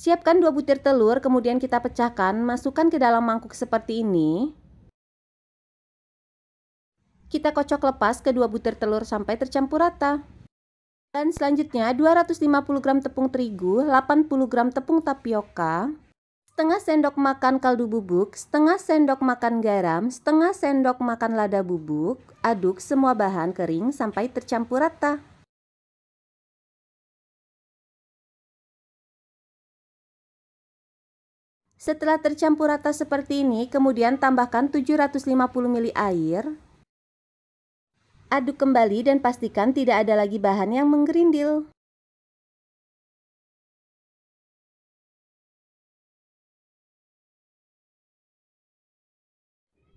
Siapkan 2 butir telur, kemudian kita pecahkan, masukkan ke dalam mangkuk seperti ini. Kita kocok lepas kedua butir telur sampai tercampur rata. Dan selanjutnya 250 gram tepung terigu, 80 gram tepung tapioka, setengah sendok makan kaldu bubuk, setengah sendok makan garam, setengah sendok makan lada bubuk. Aduk semua bahan kering sampai tercampur rata. Setelah tercampur rata seperti ini, kemudian tambahkan 750 ml air. Aduk kembali dan pastikan tidak ada lagi bahan yang menggerindil.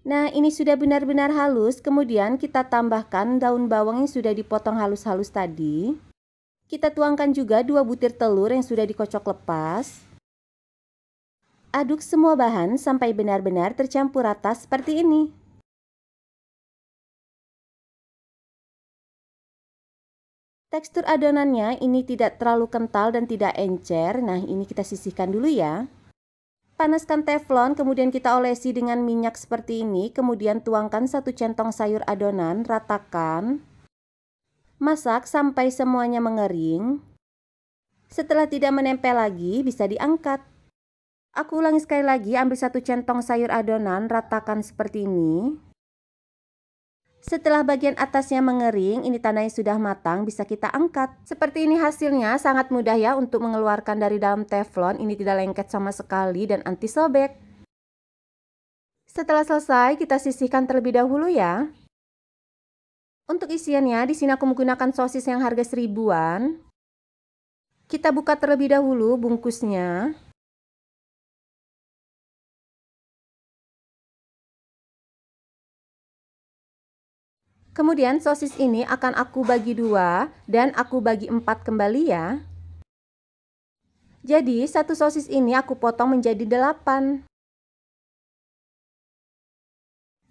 Nah, ini sudah benar-benar halus. Kemudian kita tambahkan daun bawang yang sudah dipotong halus-halus tadi. Kita tuangkan juga 2 butir telur yang sudah dikocok lepas. Aduk semua bahan sampai benar-benar tercampur rata seperti ini. Tekstur adonannya ini tidak terlalu kental dan tidak encer. Nah, ini kita sisihkan dulu ya. Panaskan teflon, kemudian kita olesi dengan minyak seperti ini. Kemudian tuangkan 1 centong sayur adonan, ratakan. Masak sampai semuanya mengering. Setelah tidak menempel lagi, bisa diangkat. Aku ulangi sekali lagi, ambil 1 centong sayur adonan, ratakan seperti ini. Setelah bagian atasnya mengering, ini tandanya sudah matang, bisa kita angkat. Seperti ini hasilnya, sangat mudah ya untuk mengeluarkan dari dalam teflon. Ini tidak lengket sama sekali dan anti sobek. Setelah selesai, kita sisihkan terlebih dahulu ya. Untuk isiannya, di sini aku menggunakan sosis yang harga 1000-an. Kita buka terlebih dahulu bungkusnya. Kemudian sosis ini akan aku bagi 2 dan aku bagi 4 kembali ya. Jadi 1 sosis ini aku potong menjadi 8.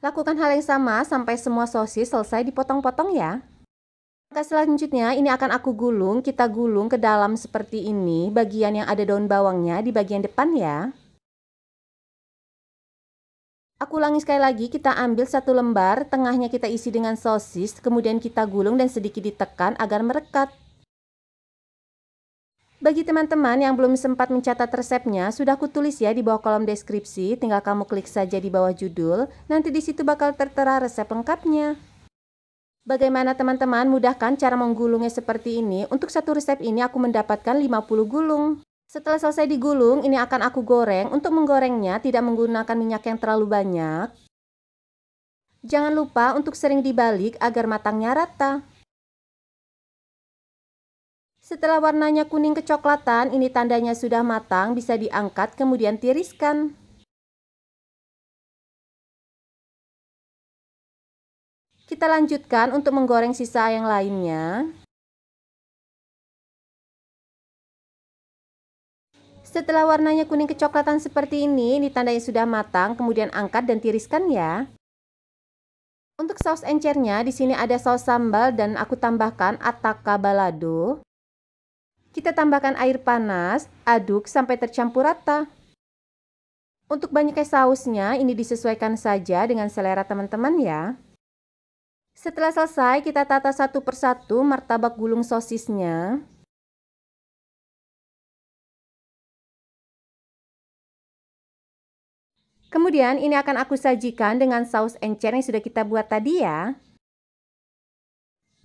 Lakukan hal yang sama sampai semua sosis selesai dipotong-potong ya. Langkah selanjutnya ini akan aku gulung, kita gulung ke dalam seperti ini, bagian yang ada daun bawangnya di bagian depan ya. Aku ulangi sekali lagi, kita ambil 1 lembar, tengahnya kita isi dengan sosis, kemudian kita gulung dan sedikit ditekan agar merekat. Bagi teman-teman yang belum sempat mencatat resepnya, sudah aku tulis ya di bawah kolom deskripsi, tinggal kamu klik saja di bawah judul, nanti di situ bakal tertera resep lengkapnya. Bagaimana teman-teman, mudah kan cara menggulungnya seperti ini? Untuk 1 resep ini aku mendapatkan 50 gulung. Setelah selesai digulung, ini akan aku goreng. Untuk menggorengnya tidak menggunakan minyak yang terlalu banyak. Jangan lupa untuk sering dibalik agar matangnya rata. Setelah warnanya kuning kecoklatan, ini tandanya sudah matang, bisa diangkat kemudian tiriskan. Kita lanjutkan untuk menggoreng sisa yang lainnya. Setelah warnanya kuning kecoklatan seperti ini tandanya sudah matang, kemudian angkat dan tiriskan ya. Untuk saus encernya, di sini ada saus sambal dan aku tambahkan Attaka balado. Kita tambahkan air panas, aduk sampai tercampur rata. Untuk banyaknya sausnya, ini disesuaikan saja dengan selera teman-teman ya. Setelah selesai, kita tata satu persatu martabak gulung sosisnya. Kemudian ini akan aku sajikan dengan saus encer yang sudah kita buat tadi ya.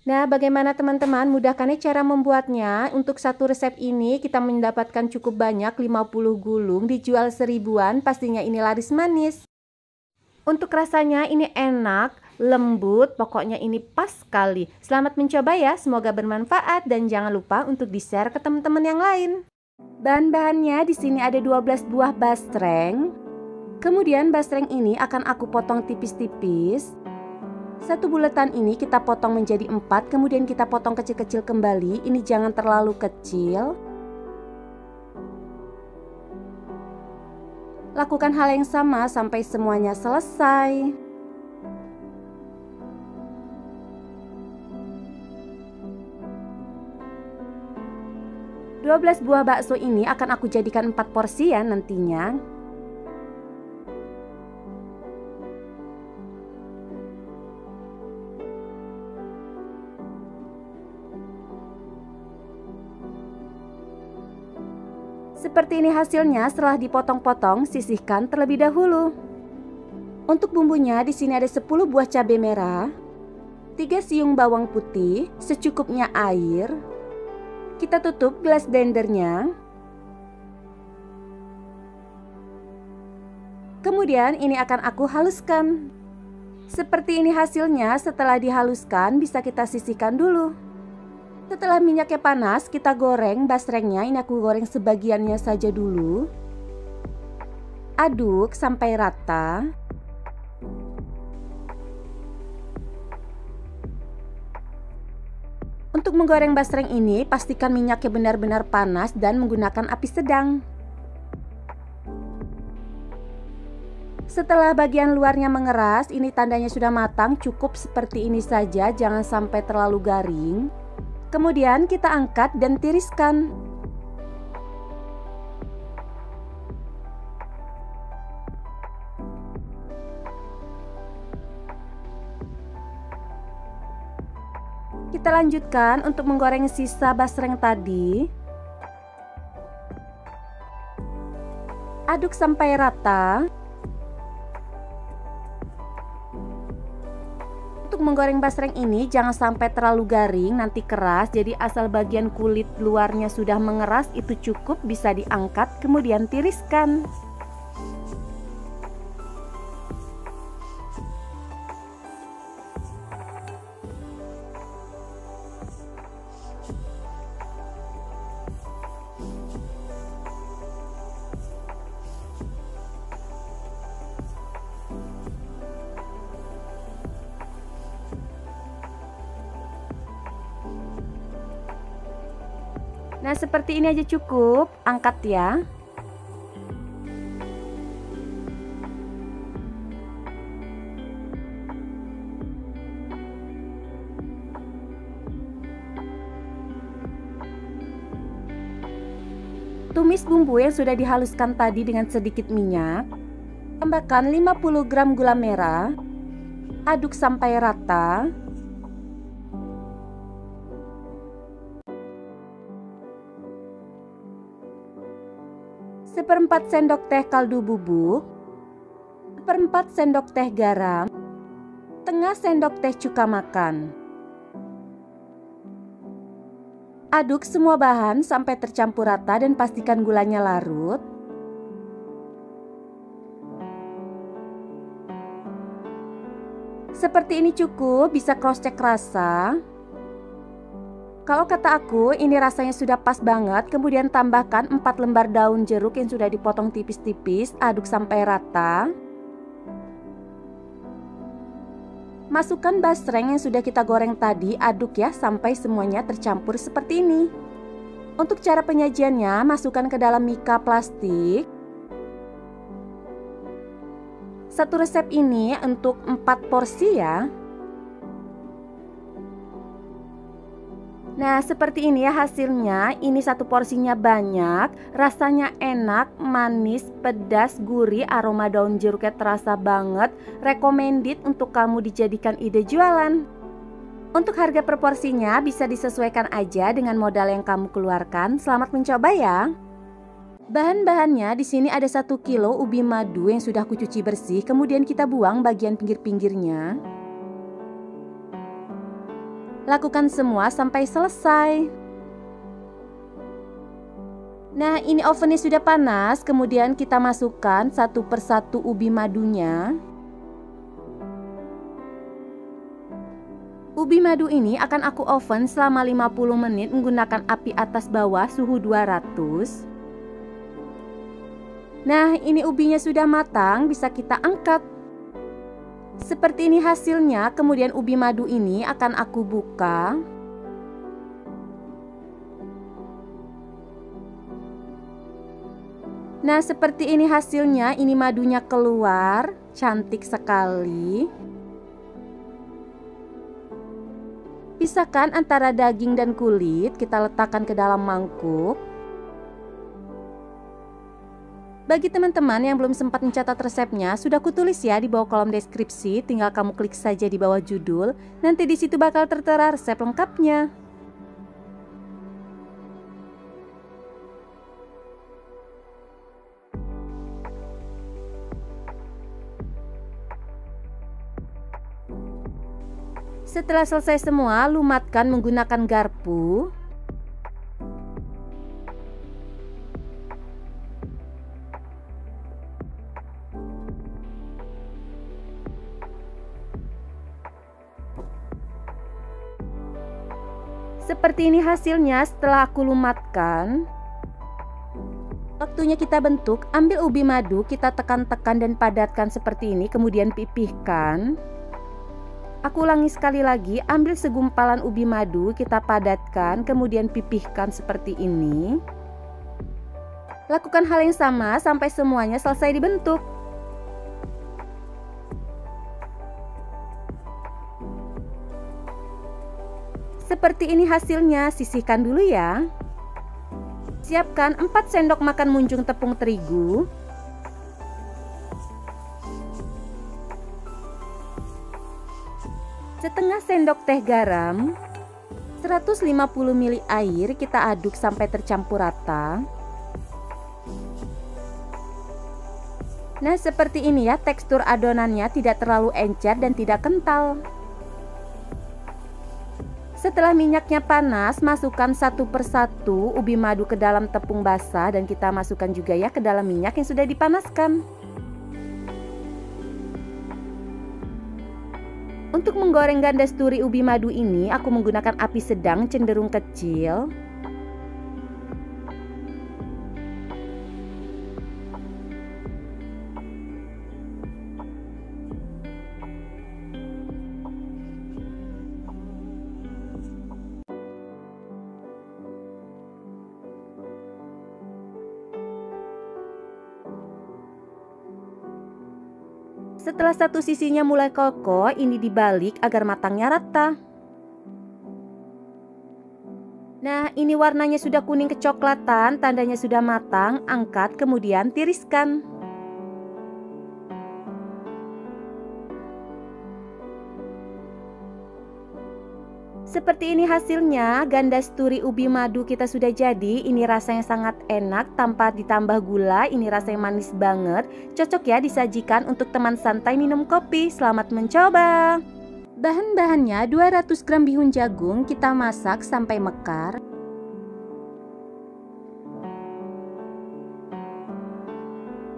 Nah, bagaimana teman-teman? Mudahkan cara membuatnya. Untuk 1 resep ini kita mendapatkan cukup banyak, 50 gulung, dijual 1000-an, pastinya ini laris manis. Untuk rasanya ini enak, lembut, pokoknya ini pas sekali. Selamat mencoba ya, semoga bermanfaat dan jangan lupa untuk di-share ke teman-teman yang lain. Bahan-bahannya di sini ada 12 buah basreng. Kemudian basreng ini akan aku potong tipis-tipis. 1 bulatan ini kita potong menjadi 4, kemudian kita potong kecil-kecil kembali. Ini jangan terlalu kecil. Lakukan hal yang sama sampai semuanya selesai. 12 buah bakso ini akan aku jadikan 4 porsi ya nantinya. Seperti ini hasilnya setelah dipotong-potong, sisihkan terlebih dahulu. Untuk bumbunya di sini ada 10 buah cabai merah, 3 siung bawang putih, secukupnya air. Kita tutup gelas blendernya. Kemudian ini akan aku haluskan. Seperti ini hasilnya. Setelah dihaluskan bisa kita sisihkan dulu. Setelah minyaknya panas, kita goreng basrengnya. Ini aku goreng sebagiannya saja dulu. Aduk sampai rata. Untuk menggoreng basreng ini, pastikan minyaknya benar-benar panas dan menggunakan api sedang. Setelah bagian luarnya mengeras, ini tandanya sudah matang. Cukup seperti ini saja, jangan sampai terlalu garing. Kemudian kita angkat dan tiriskan. Kita lanjutkan untuk menggoreng sisa basreng tadi. Aduk sampai rata. Untuk menggoreng basreng ini jangan sampai terlalu garing, nanti keras. Jadi asal bagian kulit luarnya sudah mengeras itu cukup, bisa diangkat kemudian tiriskan. Nah, seperti ini aja cukup, angkat ya. Tumis bumbu yang sudah dihaluskan tadi dengan sedikit minyak. Tambahkan 50 gram gula merah. Aduk sampai rata. Seperempat sendok teh kaldu bubuk, seperempat sendok teh garam, setengah sendok teh cuka makan. Aduk semua bahan sampai tercampur rata dan pastikan gulanya larut. Seperti ini cukup, bisa cross check rasa. Kalau kata aku ini rasanya sudah pas banget. Kemudian tambahkan 4 lembar daun jeruk yang sudah dipotong tipis-tipis. Aduk sampai rata. Masukkan basreng yang sudah kita goreng tadi. Aduk ya sampai semuanya tercampur seperti ini. Untuk cara penyajiannya, masukkan ke dalam mika plastik. Satu resep ini untuk 4 porsi ya. Nah, seperti ini ya hasilnya. Ini satu porsinya banyak, rasanya enak, manis, pedas, gurih, aroma daun jeruknya terasa banget. Recommended untuk kamu dijadikan ide jualan. Untuk harga per porsinya bisa disesuaikan aja dengan modal yang kamu keluarkan. Selamat mencoba ya. Bahan-bahannya di sini ada 1 kilo ubi madu yang sudah kucuci bersih, kemudian kita buang bagian pinggir-pinggirnya. Lakukan semua sampai selesai. Nah, ini ovennya sudah panas. Kemudian kita masukkan satu persatu ubi madunya. Ubi madu ini akan aku oven selama 50 menit menggunakan api atas bawah suhu 200. Nah, ini ubinya sudah matang, bisa kita angkat. Seperti ini hasilnya. Kemudian ubi madu ini akan aku buka. Nah, seperti ini hasilnya. Ini madunya keluar, cantik sekali. Pisahkan antara daging dan kulit, kita letakkan ke dalam mangkuk. Bagi teman-teman yang belum sempat mencatat resepnya, sudah kutulis ya di bawah kolom deskripsi, tinggal kamu klik saja di bawah judul, nanti di situ bakal tertera resep lengkapnya. Setelah selesai semua, lumatkan menggunakan garpu. Seperti ini hasilnya setelah aku lumatkan. Waktunya kita bentuk, ambil ubi madu, kita tekan-tekan dan padatkan seperti ini, kemudian pipihkan. Aku ulangi sekali lagi, ambil segumpalan ubi madu, kita padatkan, kemudian pipihkan seperti ini. Lakukan hal yang sama sampai semuanya selesai dibentuk. Seperti ini hasilnya, sisihkan dulu ya. Siapkan 4 sendok makan munjung tepung terigu, setengah sendok teh garam, 150 ml air, kita aduk sampai tercampur rata. Nah, seperti ini ya tekstur adonannya, tidak terlalu encer dan tidak kental. Setelah minyaknya panas, masukkan satu persatu ubi madu ke dalam tepung basah dan kita masukkan juga ya ke dalam minyak yang sudah dipanaskan. Untuk menggoreng ganda sturi ubi madu ini, aku menggunakan api sedang cenderung kecil. Setelah satu sisinya mulai kokoh, ini dibalik agar matangnya rata. Nah, ini warnanya sudah kuning kecoklatan, tandanya sudah matang, angkat kemudian tiriskan. Seperti ini hasilnya, ganda sturi ubi madu kita sudah jadi. Ini rasanya sangat enak tanpa ditambah gula, ini rasanya manis banget. Cocok ya disajikan untuk teman santai minum kopi. Selamat mencoba. Bahan-bahannya 200 gram bihun jagung, kita masak sampai mekar.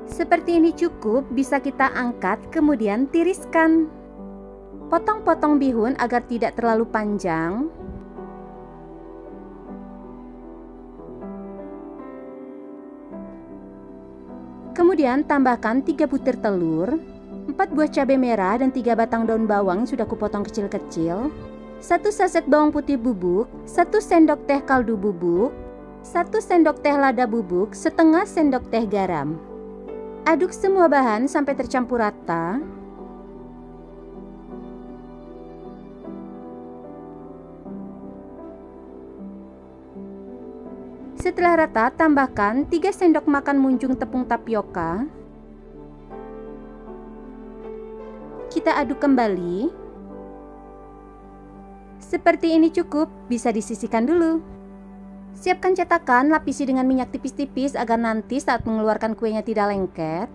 Seperti ini cukup, bisa kita angkat kemudian tiriskan. Potong-potong bihun agar tidak terlalu panjang. Kemudian tambahkan 3 butir telur, 4 buah cabai merah dan 3 batang daun bawang yang sudah kupotong kecil-kecil, 1 saset bawang putih bubuk, 1 sendok teh kaldu bubuk, 1 sendok teh lada bubuk, setengah sendok teh garam. Aduk semua bahan sampai tercampur rata. Setelah rata, tambahkan 3 sendok makan munjung tepung tapioka. Kita aduk kembali. Seperti ini cukup, bisa disisihkan dulu. Siapkan cetakan, lapisi dengan minyak tipis-tipis agar nanti saat mengeluarkan kuenya tidak lengket.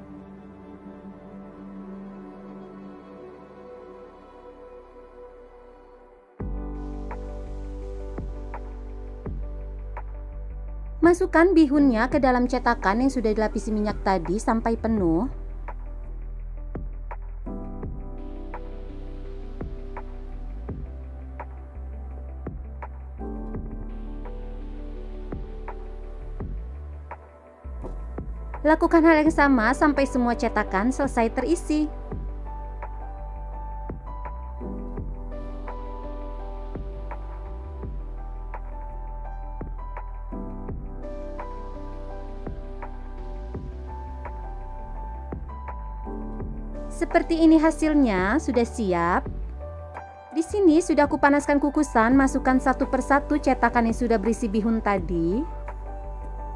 Masukkan bihunnya ke dalam cetakan yang sudah dilapisi minyak tadi sampai penuh. Lakukan hal yang sama sampai semua cetakan selesai terisi. Seperti ini hasilnya, sudah siap. Di sini sudah aku panaskan kukusan, masukkan satu persatu cetakan yang sudah berisi bihun tadi.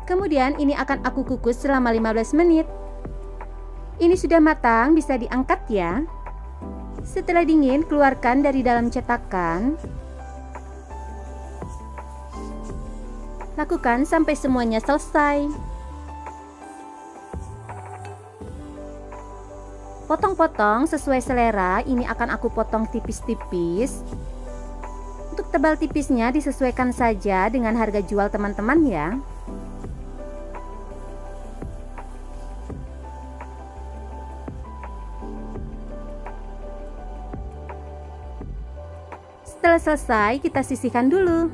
Kemudian ini akan aku kukus selama 15 menit. Ini sudah matang, bisa diangkat ya. Setelah dingin, keluarkan dari dalam cetakan. Lakukan sampai semuanya selesai. Potong-potong sesuai selera, ini akan aku potong tipis-tipis. Untuk tebal tipisnya disesuaikan saja dengan harga jual teman-teman ya. Setelah selesai, kita sisihkan dulu.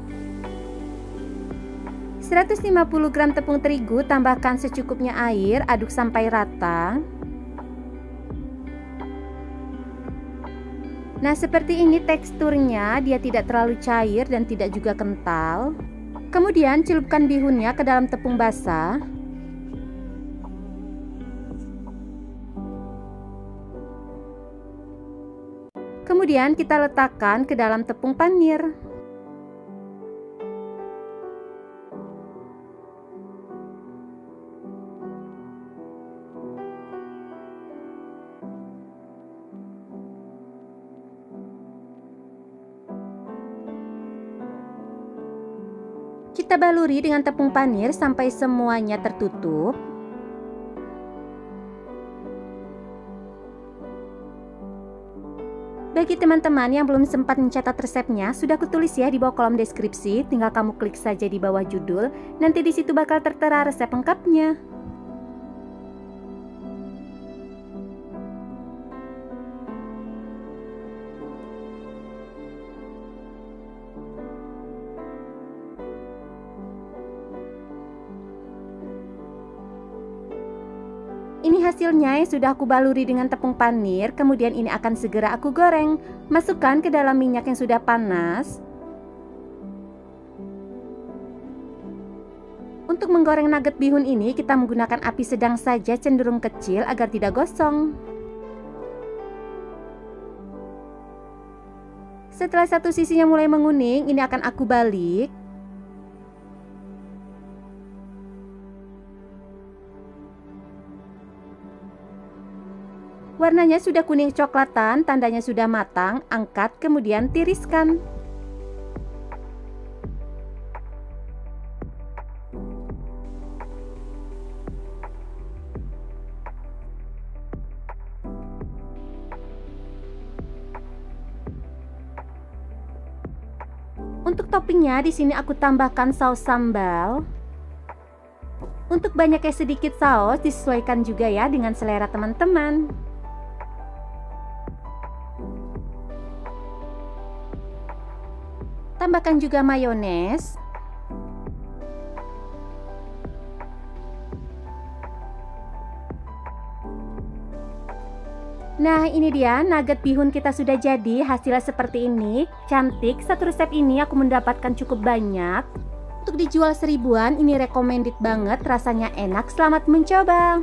150 gram tepung terigu, tambahkan secukupnya air, aduk sampai rata. Nah, seperti ini teksturnya, dia tidak terlalu cair dan tidak juga kental. Kemudian celupkan bihunnya ke dalam tepung basah. Kemudian kita letakkan ke dalam tepung panir. Kita baluri dengan tepung panir sampai semuanya tertutup. Bagi teman-teman yang belum sempat mencatat resepnya, sudah kutulis ya di bawah kolom deskripsi, tinggal kamu klik saja di bawah judul, nanti di situ bakal tertera resep lengkapnya. Ini hasilnya yang sudah aku baluri dengan tepung panir, kemudian ini akan segera aku goreng. Masukkan ke dalam minyak yang sudah panas. Untuk menggoreng nugget bihun ini, kita menggunakan api sedang saja, cenderung kecil agar tidak gosong. Setelah satu sisinya mulai menguning, ini akan aku balik. Warnanya sudah kuning coklatan, tandanya sudah matang, angkat kemudian tiriskan. Untuk toppingnya di sini aku tambahkan saus sambal. Untuk banyaknya sedikit saus disesuaikan juga ya dengan selera teman-teman. Tambahkan juga mayones. Nah, ini dia nugget bihun kita sudah jadi. Hasilnya seperti ini, cantik. Satu resep ini aku mendapatkan cukup banyak. Untuk dijual 1000-an, ini recommended banget, rasanya enak. Selamat mencoba.